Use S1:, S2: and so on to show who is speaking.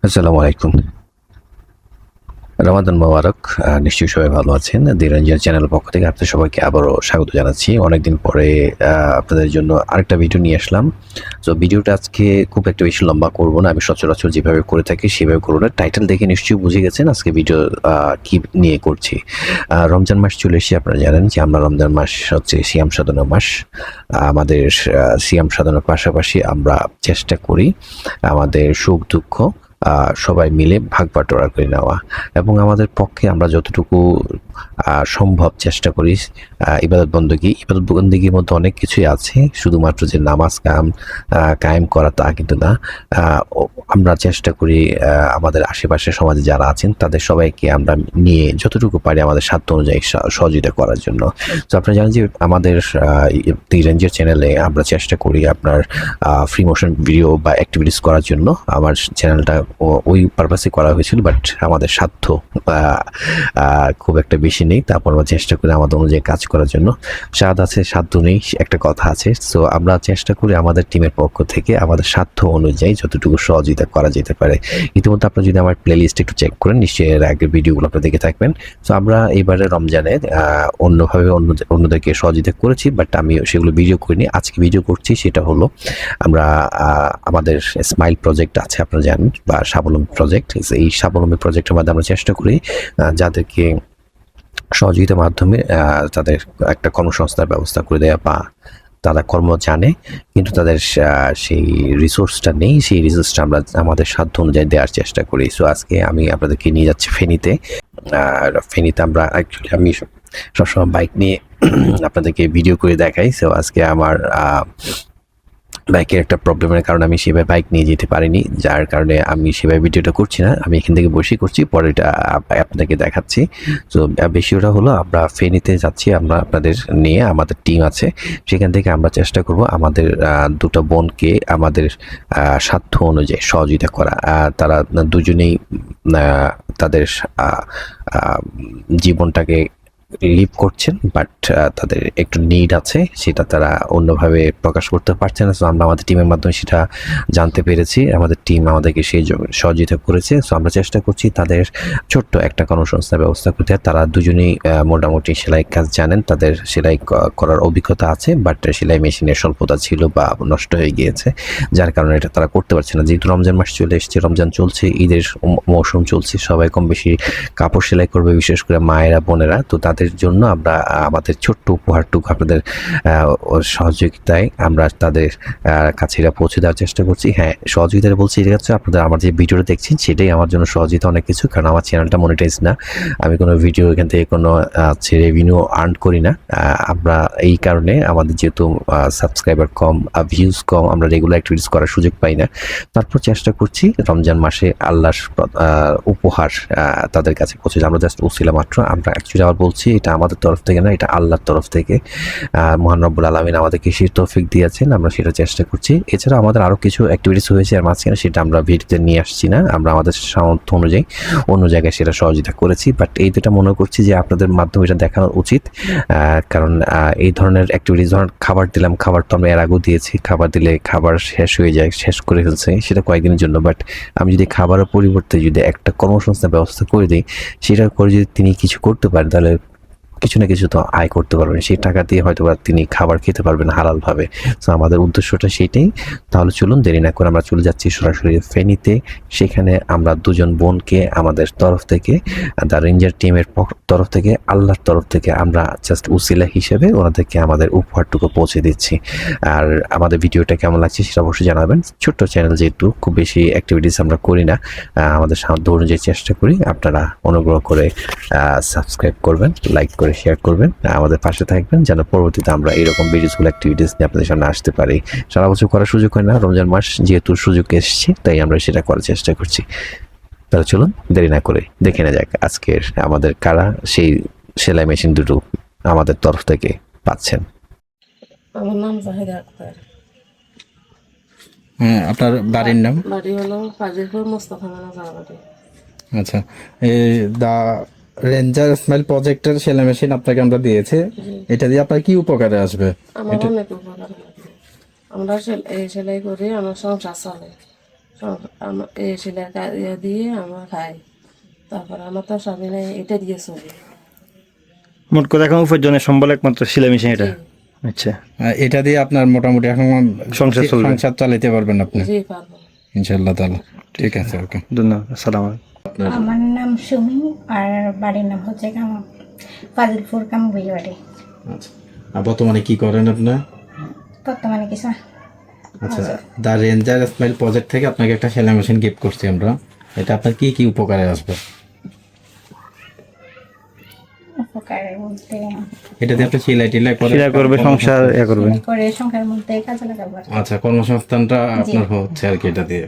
S1: আসসালামু আলাইকুম। রমাদান মোবারক। নিশ্চয়ই সবাই ভালো আছেন। দি রেঞ্জার চ্যানেলের পক্ষ থেকে আপনাদের সবাইকে আবারও স্বাগত জানাচ্ছি। অনেকদিন পরে আপনাদের জন্য আরেকটা ভিডিও নিয়ে আসলাম। সো ভিডিওটা আজকে খুব একটা বেশি লম্বা করব না। আমি সচরাচর যেভাবে করে থাকি সেভাবে করব না। টাইটেল দেখে নিশ্চয়ই বুঝে গেছেন আজকে ভিডিও কি নিয়ে করছি। রমজান মাস চলে এসেছে, আপনারা জানেন যে আমরা রমজান মাস হচ্ছে সিয়াম সাধনার মাস। আমাদের সিয়াম সাধনার পাশাপাশি আমরা চেষ্টা করি আমাদের সুখ-দুঃখ সবাই মিলে ভাগ বাটোয়ারা করে নেওয়া, এবং আমাদের পক্ষে আমরা যতটুকু সম্ভব চেষ্টা করি ইবাদত বন্দেগীর মধ্যে অনেক কিছুই আছে, শুধুমাত্র যে নামাজ কায়েম করা তা কিন্তু না। আমরা চেষ্টা করি আমাদের আশেপাশের সমাজে যারা আছেন তাদের সবাইকে আমরা নিয়ে যতটুকু পারি আমাদের সাধ্য অনুযায়ী সহযোগিতা করার জন্য। তো আপনারা জানেন যে আমাদের দি রেঞ্জের চ্যানেলে আমরা চেষ্টা করি আপনার ফ্রি মোশন ভিডিও বা অ্যাক্টিভিটিস করার জন্য। আমার চ্যানেলটা ওই পারপাসে করা হয়েছিল, বাট আমাদের সাধ্য খুব একটা বেশি নেই। তারপর আমরা চেষ্টা করি আমাদের অনুযায়ী কাজ করার জন্য। স্বাদ আছে সাধ্য নেই, একটা কথা আছে। সো আমরা চেষ্টা করি আমাদের টিমের পক্ষ থেকে আমাদের সাধ্য অনুযায়ী যতটুকু সহযোগিতা করা যেতে পারে। ইতিমধ্যে আপনারা যদি আমার প্লেলিস্ট একটু চেক করেন, নিশ্চয়ই এর আগের ভিডিওগুলো আপনারা দেখে থাকবেন। সো আমরা এবারে রমজানে অন্যভাবে অন্যদেরকে সহযোগিতা করেছি, বাট আমি সেগুলো ভিডিও করিনি। আজকে ভিডিও করছি সেটা হলো আমরা আমাদের স্মাইল প্রজেক্ট আছে আপনারা জানেন, বা স্বাবলম্বী প্রজেক্ট। এই স্বাবলম্বী প্রজেক্টের মাধ্যমে আমরা চেষ্টা করি যাদেরকে সহযোগিতার মাধ্যমে তাদের একটা কর্মসংস্থার ব্যবস্থা করে দেওয়া, বা তারা কর্ম জানে কিন্তু তাদের সেই রিসোর্সটা নেই, সেই রিসোর্সটা আমরা আমাদের সাধ্য অনুযায়ী দেওয়ার চেষ্টা করি। সো আজকে আমি আপনাদেরকে নিয়ে যাচ্ছি ফেনীতে। আর ফেনীতে আমরা অ্যাকচুয়ালি আমি সবসময় বাইক নিয়ে আপনাদেরকে ভিডিও করে দেখাই। সো আজকে আমার বাইকের একটা প্রবলেমের কারণে আমি সেভাবে বাইক নিয়ে যেতে পারিনি, যার কারণে আমি সেভাবে ভিডিওটা করছি না। আমি এখান থেকে বসেই করছি, পরে এটা আপনাদেরকে দেখাচ্ছি। তো বিষয়টা হলো আমরা ফেনীতে যাচ্ছি, আমরা আপনাদের নিয়ে, আমাদের টিম আছে সেখান থেকে আমরা চেষ্টা করব আমাদের দুটো বোনকে আমাদের সাধ্য অনুযায়ী সহযোগিতা করা। তারা দুজনেই তাদের জীবনটাকে লিভ করছেন, বাট তাদের একটু নিড আছে, সেটা তারা অন্যভাবে প্রকাশ করতে পারছে না। সো আমরা আমাদের টিমের মাধ্যমে সেটা জানতে পেরেছি, আমাদের টিম আমাদেরকে সেই সহযোগিতা করেছে। সো আমরা চেষ্টা করছি তাদের ছোট্ট একটা কর্মসংস্থার ব্যবস্থা করতে। তারা দুজনেই মোটামুটি সেলাই কাজ জানেন, তাদের সেলাই করার অভিজ্ঞতা আছে, বাট সেলাই মেশিনের স্বল্পতা ছিল বা নষ্ট হয়ে গিয়েছে, যার কারণে এটা তারা করতে পারছে না। যেহেতু রমজান মাস চলে এসছে, রমজান চলছে, ঈদের মৌসুম চলছে, সবাই কম বেশি কাপড় সেলাই করবে, বিশেষ করে মায়েরা বোনেরা। তো তাদের জন্য আমরা আমাদের ছোট্ট উপহারটুকু আপনাদের সহযোগিতায় আমরা তাদের কাছে এটা পৌঁছে দেওয়ার চেষ্টা করছি। হ্যাঁ, সহযোগিতা বলছি এটা হচ্ছে আপনাদের আমার যে ভিডিওটা দেখছেন সেটাই আমার জন্য সহযোগিতা অনেক কিছু, কারণ আমার চ্যানেলটা মনিটাইজ না, আমি কোনো ভিডিও এখান থেকে কোনো রেভিনিউ আর্ন করি না। আমরা এই কারণে আমাদের যেহেতু সাবস্ক্রাইবার কম, ভিউজ কম, আমরা রেগুলার অ্যাক্টিভিটিস করার সুযোগ পাই না। তারপর চেষ্টা করছি রমজান মাসে আল্লাহর উপহার তাদের কাছে পৌঁছে। আমরা জাস্ট উছিলা মাত্র। আমরা অ্যাকচুয়ালি আবার বলছি এটা আমাদের তরফ থেকে না, এটা আল্লাহর তরফ থেকে। মহান রব্বুল আলামিন আমাদেরকে সেই তৌফিক দিয়েছেন, আমরা সেটা চেষ্টা করছি। এছাড়া আমাদের আরও কিছু অ্যাক্টিভিটিস হয়েছে আর মাঝখানে, সেটা আমরা ভিডিওতে নিয়ে আসছি না। আমরা আমাদের সামর্থ্য অনুযায়ী অন্য জায়গায় সেটা সহযোগিতা করেছি, বাট এই দুটা মনে করছি যে আপনাদের মাধ্যমে এটা দেখানো উচিত। কারণ এই ধরনের অ্যাক্টিভিটিস, ধরুন খাবার দিলাম, খাবার তো আমরা এর আগেও দিয়েছি, খাবার দিলে খাবার শেষ হয়ে যায়, শেষ করে ফেলছে সেটা কয়েকদিনের জন্য, বাট আমি যদি খাবারের পরিবর্তে যদি একটা কর্মসংস্থান ব্যবস্থা করে দিই, সেটা করে যদি তিনি কিছু করতে পারেন, তাহলে কিছু না কিছু তো আয় করতে পারবেন, সেই টাকা দিয়ে হয়তো বা তিনি খাবার খেতে পারবেন হালালভাবে। সো আমাদের উদ্দেশ্যটা সেটাই। তাহলে চলুন দেরি না করে আমরা চলে যাচ্ছি সরাসরি ফেনীতে। সেখানে আমরা দুজন বোনকে আমাদের তরফ থেকে, দ্য রেঞ্জার টিমের তরফ থেকে, আল্লাহর তরফ থেকে আমরা জাস্ট উসিলা হিসেবে ওনাদেরকে আমাদের উপহারটুকু পৌঁছে দিচ্ছি। আর আমাদের ভিডিওটা কেমন লাগছে সেটা অবশ্যই জানাবেন। ছোট্ট চ্যানেল যেহেতু, খুব বেশি অ্যাক্টিভিটিস আমরা করি না, আমাদের সাধ্য অনুযায়ী চেষ্টা করি। আপনারা অনুগ্রহ করে সাবস্ক্রাইব করবেন, লাইক করে শেয়ার করবেন, আমাদের পাশে থাকবেন, যেন পরবর্তীতে আমরা এরকম ভিডিওসগুলো অ্যাক্টিভিটিস নিয়ে আপনাদের সামনে আসতে পারি। সারা বছর করার সুযোগ হয় না, রমজান মাস যেহেতু সুযোগ এসছে তাই আমরা সেটা করার চেষ্টা করছি। তাহলে চলুন দেরি না করে দেখে নেওয়া যাক আজকের আমাদের কারা সেই সেলাই মেশিন দুটো আমাদের তরফ থেকে পাচ্ছেন।
S2: আমার নাম জাহিদা আক্তার।
S3: হ্যাঁ, আপনার বাড়ির নাম?
S2: বাড়ি হলো কাজীরপুর মোস্তফা নানা বাড়ি।
S3: আচ্ছা, এই দ্য রেঞ্জার স্মাইল প্রজেক্টের সেলাই মেশিন আপনাকে আমরা দিয়েছে, এটা দিয়ে আপনার কি উপকারে আসবে?
S2: আমার অনেক উপকার লাগে। আমরা এই সেলাই করি, আমার সংসার চলে, আমার এই সেলাই দিয়ে আমরা খাই। তারপর আমার তো স্বামী নাই, এটা দিয়ে চলি।
S4: মোট কথা এখন উপার্জনের সম্বল একমাত্র সেলাই মেশিন এটা।
S2: জি।
S4: আচ্ছা,
S3: এটা দিয়ে আপনার মোটামুটি এখন
S4: সংসার চলবে।
S3: সংসার চালাতে পারবেন আপনি
S2: জি পারবো।
S3: ইনশাআল্লাহ তাআলা। ঠিক আছে, ওকে।
S4: ধন্যবাদ। আসসালামু আলাইকুম।
S5: আমার নাম সুমি আর বাড়ির নাম হচ্ছে ফাজিলপুর কামগুই বাড়ি।
S3: আচ্ছা, আর বর্তমানে কি করেন আপনার?
S5: বর্তমানে কিছু
S3: আচ্ছা, দ্য রেঞ্জার স্মাইল প্রজেক্ট থেকে আপনাকে একটা সেলাই মেশিন গিফট করছি আমরা। এটা আপনার কি কি উপকারে আসবে?
S5: উপকারের বলতে
S3: এটা দিয়ে আপনি সেলাই টিলাই করে
S4: সেলাই করবে, সংসার করবে।
S5: করে সংখ্যার মধ্যে কাজে লাগাবো।
S3: আচ্ছা, কর্মসংস্থানটা আপনার হচ্ছে আর কি এটা দিয়ে।